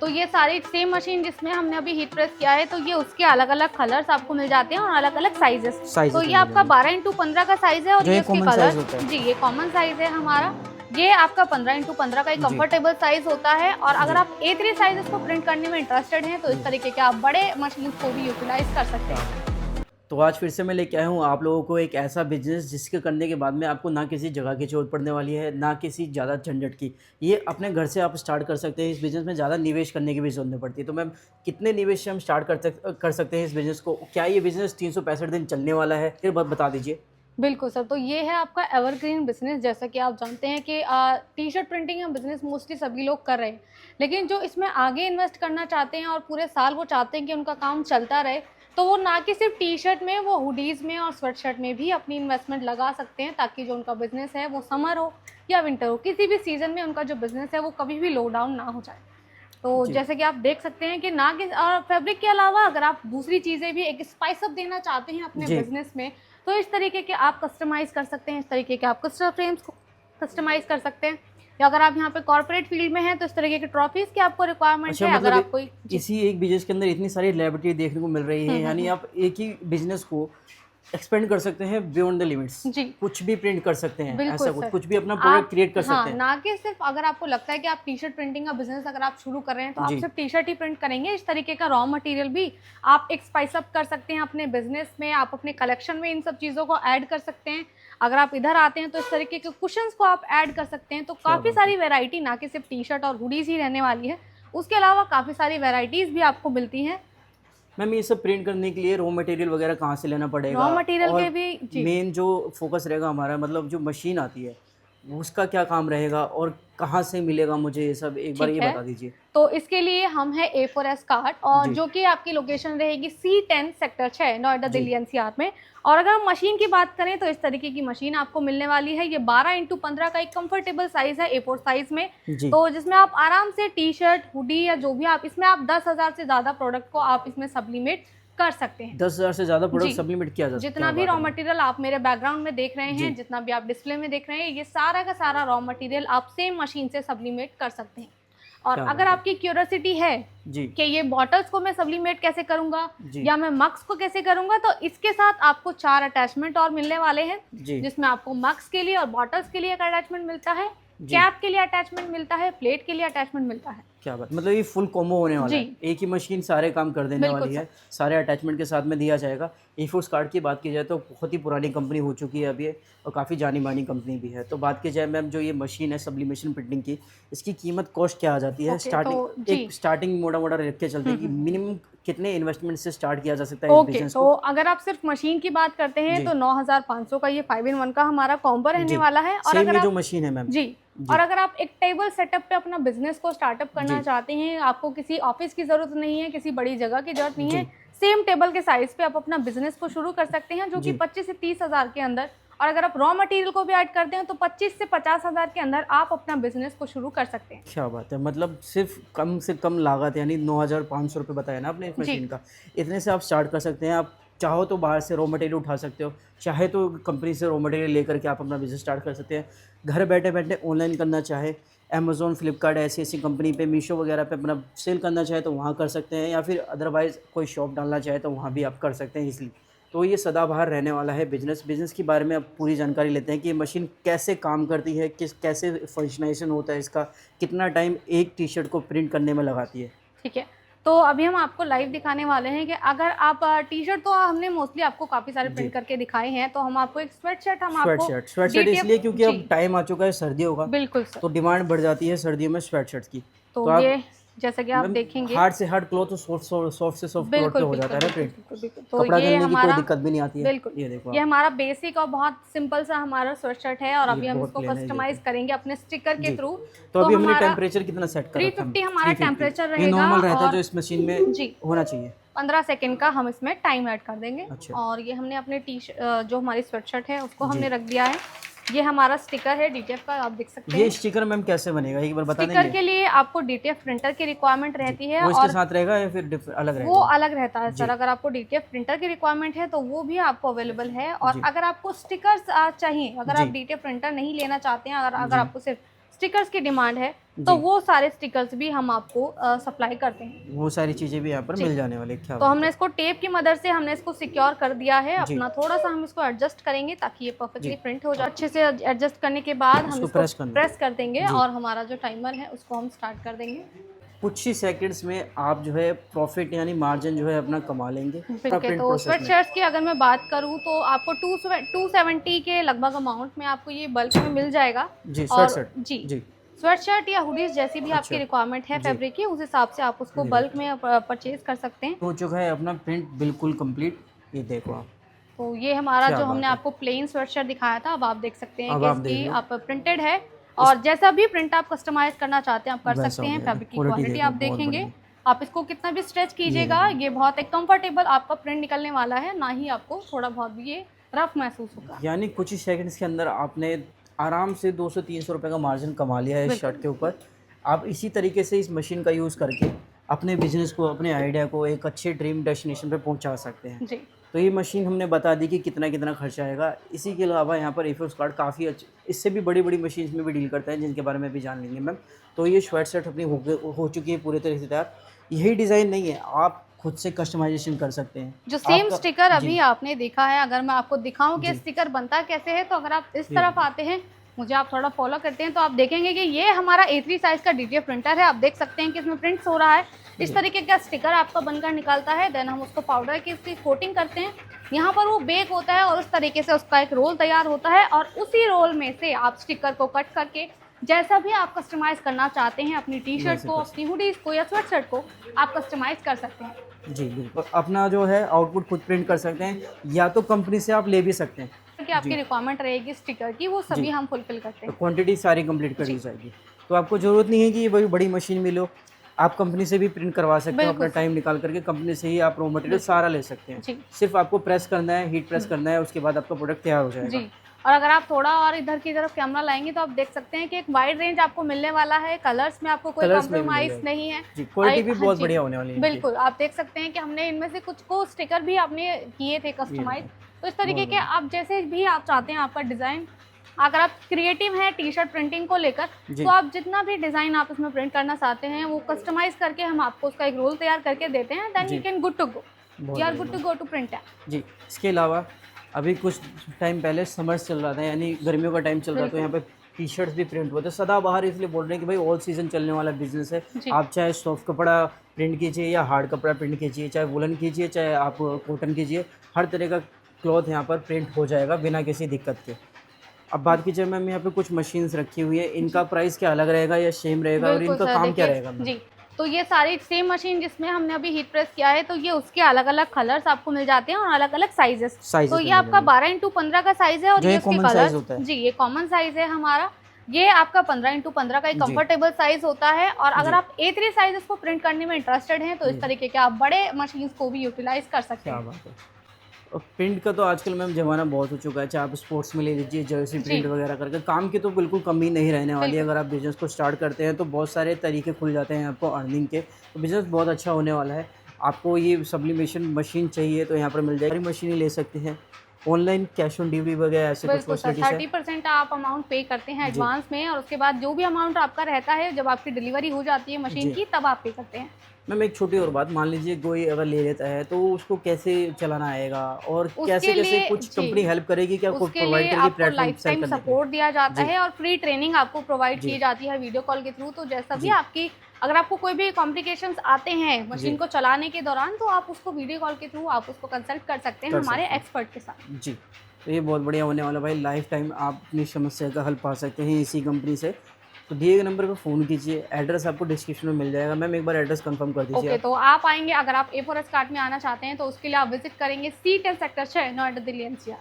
तो ये सारी सेम मशीन जिसमें हमने अभी हीट प्रेस किया है, तो ये उसके अलग अलग कलर्स आपको मिल जाते हैं और अलग अलग साइजेस। तो ये आपका 12x15 का साइज है और ये उसके कलर, जी ये कॉमन साइज है हमारा। ये आपका 15x15 का एक कंफर्टेबल साइज होता है। और अगर आप A3 साइज को प्रिंट करने में इंटरेस्टेड हैं तो इस तरीके के आप बड़े मशीन को भी यूटिलाइज कर सकते हैं। तो आज फिर से मैं लेके आया हूँ आप लोगों को एक ऐसा बिजनेस जिसके करने के बाद में आपको ना किसी जगह की जरूरत पड़ने वाली है, ना किसी ज़्यादा झंझट की। ये अपने घर से आप स्टार्ट कर सकते हैं। इस बिज़नेस में ज़्यादा निवेश करने की भी जरूरत नहीं पड़ती है। तो मैम, कितने निवेश से हम स्टार्ट कर सकते हैं इस बिज़नेस को? क्या ये बिज़नेस 365 दिन चलने वाला है? फिर बता दीजिए। बिल्कुल सर, तो ये है आपका एवरग्रीन बिजनेस। जैसा कि आप जानते हैं कि टी शर्ट प्रिंटिंग का बिजनेस मोस्टली सभी लोग कर रहे हैं, लेकिन जो इसमें आगे इन्वेस्ट करना चाहते हैं और पूरे साल वो चाहते हैं कि उनका काम चलता रहे, तो वो ना कि सिर्फ टी शर्ट में, वो हुडीज़ में और स्वेट शर्ट में भी अपनी इन्वेस्टमेंट लगा सकते हैं, ताकि जो उनका बिजनेस है वो समर हो या विंटर हो, किसी भी सीज़न में उनका जो बिजनेस है वो कभी भी लो डाउन ना हो जाए। तो जैसे कि आप देख सकते हैं कि ना कि फैब्रिक के अलावा अगर आप दूसरी चीज़ें भी एक स्पाइस अप देना चाहते हैं अपने बिजनेस में, तो इस तरीके के आप कस्टमाइज़ कर सकते हैं। इस तरीके के आप कस्टम फ्रेम्स को कस्टमाइज़ कर सकते हैं। या अगर आप यहाँ पे कॉर्पोरेट फील्ड में हैं तो इस तरीके के ट्रॉफीज़ की आपको रिक्वायरमेंट अच्छा, है। मतलब अगर आप कोई इसी एक बिजनेस के अंदर इतनी सारी लाइबिलिटी देखने को मिल रही है, यानी आप एक ही बिजनेस को एक्सपेंड कर सकते हैं बियॉन्ड द लिमिट्स। जी कुछ भी प्रिंट कर सकते हैं, बिल्कुल ऐसा सर। कुछ भी अपना प्रोडक्ट क्रिएट कर सकते हाँ, हैं। ना कि सिर्फ अगर आपको लगता है कि आप टी शर्ट प्रिंटिंग का बिजनेस अगर आप शुरू कर रहे हैं तो आप सिर्फ टी शर्ट ही प्रिंट करेंगे, इस तरीके का रॉ मटेरियल भी आप एक स्पाइस अप कर सकते हैं अपने बिजनेस में। आप अपने कलेक्शन में इन सब चीज़ों को ऐड कर सकते हैं। अगर आप इधर आते हैं तो इस तरीके के कुशंस को आप ऐड कर सकते हैं। तो काफ़ी सारी वेराइटी, ना कि सिर्फ टी शर्ट और हुडीज़ ही रहने वाली है, उसके अलावा काफ़ी सारी वेराइटीज़ भी आपको मिलती हैं। मैम, ये सब प्रिंट करने के लिए रॉ मटेरियल वगैरह कहाँ से लेना पड़ेगा? रॉ मटेरियल के और भी जी मेन जो फोकस रहेगा हमारा, मतलब जो मशीन आती है उसका क्या काम रहेगा और कहाँ से मिलेगा मुझे ये सब, एक बार ठीक ये है। बता दीजिए। तो इसके लिए हम है A4S कार्ड, और जी जो कि आपकी लोकेशन रहेगी C10 सेक्टर 6 नोएडा जी दिल्ली NCR में। और अगर हम मशीन की बात करें तो इस तरीके की मशीन आपको मिलने वाली है। ये 12x15 का एक कंफर्टेबल साइज है A4 साइज में। जी। तो जिसमें आप आराम से टी शर्ट, हुडी या जो भी आप इसमें आप 10,000 से ज़्यादा प्रोडक्ट को आप इसमें सब्लिमेट कर सकते हैं। 10,000 से ज़्यादा प्रोडक्ट जी, सब्लिमेट किया जा सकता है? जितना क्या भी बात रॉ है मैम। मटेरियल आप मेरे बैकग्राउंड में देख रहे हैं, जितना भी आप डिस्प्ले में देख रहे हैं, ये सारा का सारा रॉ मटेरियल आप सेम मशीन से सब्लिमेट कर सकते हैं। और क्या अगर बात है। आपकी क्यूरियोसिटी है जी कि ये बॉटल्स को मैं सब्लिमेट कैसे करूंगा जी या मैं मग्स को कैसे करूंगा, तो इसके साथ आपको 4 अटैचमेंट और मिलने वाले हैं, जी जिसमें आपको मग्स के लिए और बॉटल्स के लिए एक अटैचमेंट मिलता है, जी। कैप के लिए अटैचमेंट मिलता है, प्लेट के लिए अटैचमेंट मिलता है। क्या बात, मतलब ये फुल कॉम्बो होने वाला जी है। एक ही मशीन सारे काम कर देने बिल्कुल वाली सर। है, सारे अटैचमेंट के साथ में दिया जाएगा। एफोर्स कार्ड की बात की जाए तो बहुत ही पुरानी कंपनी हो चुकी है अभी, और काफ़ी जानी मानी कंपनी भी है। तो बात की जाए मैम, जो ये मशीन है सब्लिमेशन प्रिंटिंग की, इसकी कीमत कॉस्ट क्या आ जाती है? ओके, स्टार्टिंग, तो जी एक स्टार्टिंग मोटा मोटा रख के चलते हैं कि मिनिमम कितने इन्वेस्टमेंट से स्टार्ट किया जा सकता है इस ओके, बिजनेस तो को? अगर आप सिर्फ मशीन की बात करते हैं जी तो 9,500 का ये 5 in 1 का हमारा कॉम्बो रहने जी। वाला है। और सेम अगर ये जो आप मशीन है मैम। जी जी और अगर आप एक टेबल सेटअप पे अपना बिजनेस को स्टार्टअप करना जी चाहते हैं, आपको किसी ऑफिस की ज़रूरत नहीं है, किसी बड़ी जगह की ज़रूरत नहीं है, जी सेम टेबल के साइज़ पे आप अपना बिजनेस को शुरू कर सकते हैं, जो कि जी। 25 से 30 हज़ार के अंदर। और अगर आप रॉ मटेरियल को भी ऐड करते हैं तो 25 से 50 हज़ार के अंदर आप अपना बिजनेस को शुरू कर सकते हैं। क्या बात है, मतलब सिर्फ कम से कम लागत, यानी 9,500 रुपये बताया ना आपने इस जी मशीन का, इतने से आप स्टार्ट कर सकते हैं। आप चाहो तो बाहर से रॉ मटेरियल उठा सकते हो, चाहे तो कंपनी से रॉ मटेरियल लेकर के आप अपना बिजनेस स्टार्ट कर सकते हैं। घर बैठे बैठे ऑनलाइन करना चाहे, अमेज़ॉन, फ्लिपकार्ट ऐसी ऐसी कंपनी पे, मीशो वगैरह पे अपना सेल करना चाहे तो वहाँ कर सकते हैं, या फिर अदरवाइज़ कोई शॉप डालना चाहे तो वहाँ भी आप कर सकते हैं इसलिए। तो ये सदाबहार रहने वाला है बिजनेस के बारे में अब पूरी जानकारी लेते हैं कि ये मशीन कैसे काम करती है, कैसे फंक्शनाइजेशन होता है इसका, कितना टाइम एक टी शर्ट को प्रिंट करने में लगाती है। ठीक है, तो अभी हम आपको लाइव दिखाने वाले हैं कि अगर आप टी शर्ट, तो हमने मोस्टली आपको काफ़ी सारे जी। प्रिंट करके दिखाए हैं, तो हम आपको एक स्वेट शर्ट हम स्वेट आपको शर्ट, स्वेट शर्ट डीटीएफ इसलिए क्योंकि जी अब टाइम आ चुका है सर्दियों का, बिल्कुल सर। तो डिमांड बढ़ जाती है सर्दियों में स्वेट शर्ट की। तो तो आप ये जैसा कि आप मैम, देखेंगे, हार्ड से हार्ड क्लॉथ तो सॉफ्ट से सॉफ्ट क्लॉथ पे बिल्कुल हो जाता बिल्कुल है ना बिल्कुल प्रिंट, बिल्कुल बिल्कुल। तो कपड़ा ये धुलने की कोई हमारा दिक्कत भी नहीं आती है। बिल्कुल, ये देखो ये आप, हमारा बेसिक और बहुत सिंपल सा हमारा स्वेट शर्ट है, और ये अभी हम बहुत इसको प्लेन है, ये कस्टमाइज देखो। करेंगे अपने स्टिकर के जी, थ्रू। तो तो अभी हमने हमारा टेम्परेचर कितना सेट कर रखा है? 350 हमारा 350, टेम्परेचर ये रहेगा। नॉर्मल रहता है और जो इस मशीन में जी होना चाहिए। 15 सेकेंड का हम इसमें टाइम ऐड कर देंगे। अच्छा और ये हमने अपने जो हमारी स्वेट शर्ट है उसको जी। हमने रख दिया है। ये हमारा स्टिकर है डीटीएफ का, आप देख सकते ये हैं। स्टिकर मैम कैसे बनेगा, एक बार बता स्टिकर देंगे? के लिए आपको डीटीएफ प्रिंटर की रिक्वायरमेंट जी, रहती है, वो इसके और साथ रहेगा या फिर अलग वो रहेगा? अलग रहता है जी सर। अगर आपको डीटीएफ प्रिंटर की रिक्वायरमेंट है तो वो भी आपको अवेलेबल है। और जी अगर आपको स्टिकर्स चाहिए, अगर आप जी डीटीएफ प्रिंटर नहीं लेना चाहते हैं, अगर जी आपको सिर्फ स्टिकर्स की डिमांड है, तो वो सारे स्टिकर्स भी हम आपको सप्लाई करते हैं। वो सारी चीज़ें भी यहाँ पर मिल जाने वाली है। क्या तो बात हमने इसको टेप की मदद से हमने इसको सिक्योर कर दिया है। जी। अपना थोड़ा-सा हम इसको एडजस्ट करेंगे ताकि ये परफेक्टली जी। प्रिंट हो जाए। अच्छे से एडजस्ट करने के बाद हम इसको इसको प्रेस कर देंगे जी। और हमारा जो टाइमर है उसको हम स्टार्ट कर देंगे। कुछ ही सेकंड्स में आप जो है प्रॉफिट यानी मार्जिन जो है अपना कमा लेंगे। बिल्कुल। तो स्वेट शर्ट्स की अगर मैं बात करूँ तो आपको 270 के लगभग अमाउंट में आपको ये बल्क में मिल जाएगा। जी, और स्वेटशर्ट। जी, जी। स्वेटशर्ट या हुडीज जैसी भी आपकी अच्छा। रिक्वायरमेंट है जी। फैब्रिक की, उस हिसाब से आप उसको जी, बल्क में परचेज कर सकते हैं। हो चुका है अपना प्रिंट बिल्कुल कंप्लीट। ये देखो आप, तो ये हमारा क्या जो बात हमने है। आपको प्लेन स्वेटशर्ट दिखाया था, अब आप देख सकते हैं अब कि आप देख इसकी लो। आप प्रिंटेड है और जैसा भी प्रिंट आप कस्टमाइज करना चाहते हैं आप कर वैसा सकते हो हैं। जाएगा। फैब्रिक की क्वालिटी क्वालिटी देखो, आप बहुत देखेंगे, बढ़िया। आप इसको कितना भी स्ट्रेच कीजिएगा, ये बहुत एक कंफर्टेबल आपका प्रिंट निकलने वाला है, ना ही आपको थोड़ा बहुत भी ये रफ महसूस होगा। यानी कुछ ही सेकंड्स के अंदर आपने आराम से 200-300 रुपए का मार्जिन कमा लिया है इस बिल्कुल। शर्ट के ऊपर। आप इसी तरीके से इस मशीन का यूज़ करके अपने बिजनेस को, अपने आइडिया को एक अच्छे ड्रीम डेस्टिनेशन पे पहुंचा सकते हैं। जी। तो ये मशीन हमने बता दी कि कितना कितना खर्चा आएगा। इसी के अलावा यहाँ पर एफएस कार्ड काफ़ी अच्छी, इससे भी बड़ी मशीन्स में भी डील करता है, जिनके बारे में भी जान लेंगे मैम। तो ये स्वेट शर्ट अपनी हो चुकी है पूरे तरीके से तैयार। यही डिज़ाइन नहीं है, आप खुद से कस्टमाइजेशन कर सकते हैं। जो सेम आपका स्टिकर जी, अभी आपने देखा है, अगर मैं आपको दिखाऊं कि जी। स्टिकर बनता कैसे है, तो अगर आप इस जी। तरफ आते हैं, मुझे आप थोड़ा फॉलो करते हैं, तो आप देखेंगे कि ये हमारा A3 साइज का DTF प्रिंटर है। आप देख सकते हैं कि इसमें प्रिंट्स हो रहा है। इस जी। तरीके का स्टिकर आपका बनकर निकलता है। देन हम उसको पाउडर की इसकी कोटिंग करते हैं, यहाँ पर वो बेक होता है और उस तरीके से उसका एक रोल तैयार होता है और उसी रोल में से आप स्टिकर को कट करके जैसा भी आप कस्टमाइज करना चाहते हैं, अपनी टी शर्ट को, अपनी हुडीज को या स्वेट शर्ट को आप कस्टमाइज कर सकते हैं। जी बिल्कुल, अपना जो है आउटपुट खुद प्रिंट कर सकते हैं, या तो कंपनी से आप ले भी सकते हैं। कि आपकी रिक्वायरमेंट रहेगी स्टिकर की, वो सभी जी। हम फुलफिल करते तो हैं। क्वांटिटी सारी कंप्लीट कर दी जाएगी। तो आपको ज़रूरत नहीं है कि ये बड़ी मशीन मिलो, आप कंपनी से भी प्रिंट करवा सकते हो। अपना बिल्कुल। टाइम निकाल करके कंपनी से ही आप रॉ मटेरियल सारा ले सकते हैं। जी। सिर्फ आपको प्रेस करना है, हीट प्रेस करना है, उसके बाद आपका प्रोडक्ट तैयार हो जाएगा। जी। और अगर आप थोड़ा और इधर की तरफ कैमरा लाएंगे तो आप देख सकते हैं कि एक वाइड रेंज आपको मिलने वाला है। कलर्स में आपको कोई कलर्स में भी मिल कॉम्प्रोमाइज जाएगा। नहीं है। जी, क्वालिटी भी हाँ बहुत जी, बढ़िया होने वाली है इनकी। बिल्कुल। आप देख सकते हैं कि हमने इनमें से कुछ को स्टिकर भी आपने किए थे कस्टमाइज। तो इस तरीके के आप जैसे भी आप चाहते हैं आपका डिज़ाइन, अगर आप क्रिएटिव हैं टी शर्ट प्रिंटिंग को लेकर, जी। तो आप जितना भी डिज़ाइन आप इसमें प्रिंट करना चाहते हैं वो कस्टमाइज करके हम आपको उसका एक रोल तैयार करके देते हैं। देन जी। You can good to go, बहुत यू आर बढ़िया। Good to go to print. जी, इसके अलावा अभी कुछ टाइम पहले समर्स चल रहा था, यानी गर्मियों का टाइम चल रहा था, तो यहाँ पे टी शर्ट्स भी प्रिंट हुए थे। सदाबहार इसलिए बोल रहे हैं कि भाई ऑल सीजन चलने वाला बिजनेस है। जी। आप चाहे सॉफ्ट कपड़ा प्रिंट कीजिए या हार्ड कपड़ा प्रिंट कीजिए, चाहे वुलन कीजिए, चाहे आप कॉटन कीजिए, हर तरह का क्लॉथ यहाँ पर प्रिंट हो जाएगा बिना किसी दिक्कत के। अब बात कीजिए मैम, यहाँ पे कुछ मशीन्स रखी हुई है, इनका प्राइस क्या अलग रहेगा या सेम रहेगा, और बिल्कुल इनका सर, काम क्या देखिए रहेगा मैम? जी। तो ये सारी सेम मशीन जिसमें हमने अभी हीट प्रेस किया है, तो ये उसके अलग अलग कलर्स आपको मिल जाते हैं और अलग अलग साइजेस। तो ये आपका 12x15 का साइज है और जो ये ये उसके common size कलर्स, होता है। जी ये कॉमन साइज है हमारा। ये आपका 15x15 का एक जी। कंफर्टेबल साइज होता है। और अगर जी। आप A3 साइज को प्रिंट करने में इंटरेस्टेड हैं तो इस जी। तरीके के आप बड़े मशीन्स को भी यूटिलाइज कर सकते क्या हैं। बात है। और प्रिंट का तो आजकल मैम ज़माना बहुत हो चुका है, चाहे आप स्पोर्ट्स में ले लीजिए, जर्सी प्रिंट वगैरह करके, काम की तो बिल्कुल कमी नहीं रहने वाली है। बिल्कुल। अगर आप बिज़नेस को स्टार्ट करते हैं तो बहुत सारे तरीके खुल जाते हैं आपको अर्निंग के, तो बिज़नेस बहुत अच्छा होने वाला है। आपको ये सब्लिमेशन मशीन चाहिए तो यहाँ पर मिल जाएगी, मशीनें ले सकते हैं। ऑनलाइन कैश ऑन डिलीवरी वगैरह ऐसे कुछ बिल्कुल सर, फैसिलिटीज़ है। 30% आप अमाउंट पे करते हैं जी। एडवांस में और उसके बाद जो भी अमाउंट आपका रहता है जब आपकी डिलीवरी हो जाती है मशीन जी। की, तब आप पे करते हैं। मैम एक छोटी और बात, मान लीजिए कोई अगर ले लेता है तो उसको कैसे चलाना आएगा, और उसके कैसे लिए कुछ जी। कंपनी हेल्प करेगी क्या, आपको उसके प्रोवाइड लिए करेगी आपको प्लेटफॉर्म लाइफ सेल टाइम करने के लिए? सपोर्ट दिया जाता जी। है और फ्री ट्रेनिंग आपको प्रोवाइड जी। की जाती है वीडियो कॉल के थ्रू। तो जैसा भी जी। आपकी, अगर आपको कोई भी कॉम्प्लिकेशंस आते हैं मशीन जी। को चलाने के दौरान, तो आप उसको वीडियो कॉल के थ्रू आप उसको कंसल्ट कर सकते हैं कर हमारे सकते हैं। एक्सपर्ट के साथ। जी, तो ये बहुत बढ़िया होने वाला भाई, लाइफ टाइम आप अपनी समस्या का हल पा सकते हैं इसी कंपनी से। तो दिए गए नंबर पे फ़ोन कीजिए, एड्रेस आपको डिस्क्रिप्शन में मिल जाएगा। मैम एक बार एड्रेस कंफर्म कर दीजिए ओके, आप। तो आप आएंगे, अगर आप A4 एस्कार्ट में आना चाहते हैं तो उसके लिए आप विजिट करेंगे C10 sector 6 Noida Delhi NCR।